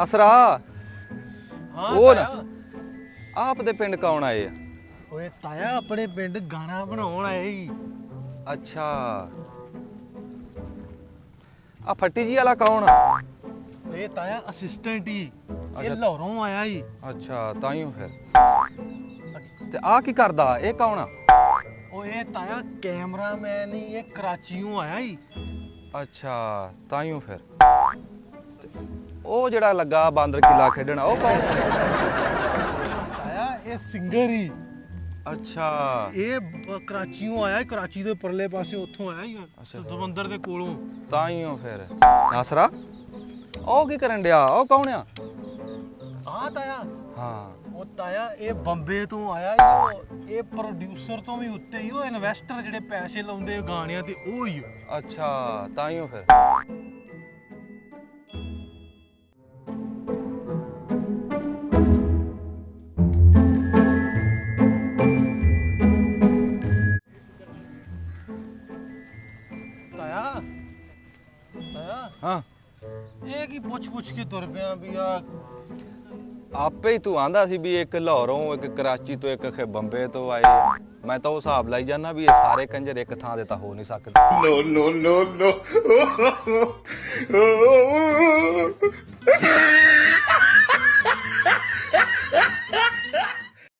असरा हाँ ਉਹ ਨਾ ताया। ਆਪ ਦੇ ਪਿੰਡ ਕੌਣ ਆਏ ਆ? ਓਏ ਤਾਇਆ ਆਪਣੇ ਪਿੰਡ ਗਾਣਾ ਬਣਾਉਣ ਆਏ ਹੀ। ਅੱਛਾ ਆ ਫੱਟੀ ਜੀ ਵਾਲਾ ਕੌਣ ਆ? ਇਹ ਤਾਇਆ ਅਸਿਸਟੈਂਟ ਹੀ ਅੱਛਾ। ਇਹ ਲਾਹੌਰੋਂ ਆਇਆ ਹੀ। ਅੱਛਾ ਤਾਈਓ ਫਿਰ ਤੇ ਆ ਕੀ ਕਰਦਾ ਇਹ ਕੌਣ ਆ? ਉਹ ਇਹ ਤਾਇਆ ਕੈਮਰਾਮੈਨ ਹੀ ਇਹ ਕਰਾਚੀੋਂ ਆਇਆ ਹੀ। ਅੱਛਾ ਤਾਈਓ ਫਿਰ ਤੇ ਉਹ ਜਿਹੜਾ ਲੱਗਾ ਬਾਂਦਰ ਕਿਲਾ ਖੇਡਣ ਉਹ ਕੌਣ ਆ? ਤਾਇਆ ਇਹ ਸਿੰਗਰ ਹੀ। ਅੱਛਾ ਇਹ ਕਰਾਚੀੋਂ ਆਇਆ, ਕਰਾਚੀ ਦੇ ਪਰਲੇ ਪਾਸੇ ਉੱਥੋਂ ਆਇਆ ਹੀ ਅੱਛਾ। ਸਮੁੰਦਰ ਦੇ ਕੋਲੋਂ। ਤਾਈਓ ਫਿਰ ਨਾਸਰਾ ਉਹ ਕੀ ਕਰਨ ਡਿਆ ਉਹ ਕੌਣ ਆ? ਹਾਂ ਤਾਇਆ ਹਾਂ ਉਹ ਤਾਇਆ ਇਹ ਬੰਬੇ ਤੋਂ ਆਇਆ ਹੀ। ਇਹ ਪ੍ਰੋਡਿਊਸਰ ਤੋਂ ਵੀ ਉੱਤੇ ਹੀ, ਉਹ ਇਨਵੈਸਟਰ ਜਿਹੜੇ ਪੈਸੇ ਲਾਉਂਦੇ ਗਾਣਿਆਂ ਤੇ ਉਹ ਹੀ। ਅੱਛਾ ਤਾਈਓ ਫਿਰ ਤਾਇਆ ਤਾਇਆ ਹਾਂ ਇਹ ਕੀ ਪੁੱਛ ਕੇ ਤੁਰ ਪਿਆ ਵੀ ਆ? ਆਪੇ ਹੀ ਤੂੰ ਆਂਦਾ ਸੀ ਵੀ ਇੱਕ ਲਾਹੌਰੋਂ ਇੱਕ ਕਰਾਚੀ ਤੋਂ ਇੱਕ ਖੇ ਬੰਬੇ ਤੋਂ ਆਏ ਆ। ਮੈਂ ਤਾਂ ਉਹ ਹਿਸਾਬ ਲਾਈ ਜਾਂਦਾ ਵੀ ਇਹ ਸਾਰੇ ਕੰਜਰ ਇੱਕ ਥਾਂ ਦੇ ਤਾਂ ਹੋ ਨਹੀਂ ਸਕਦੇ। no, no, no, no.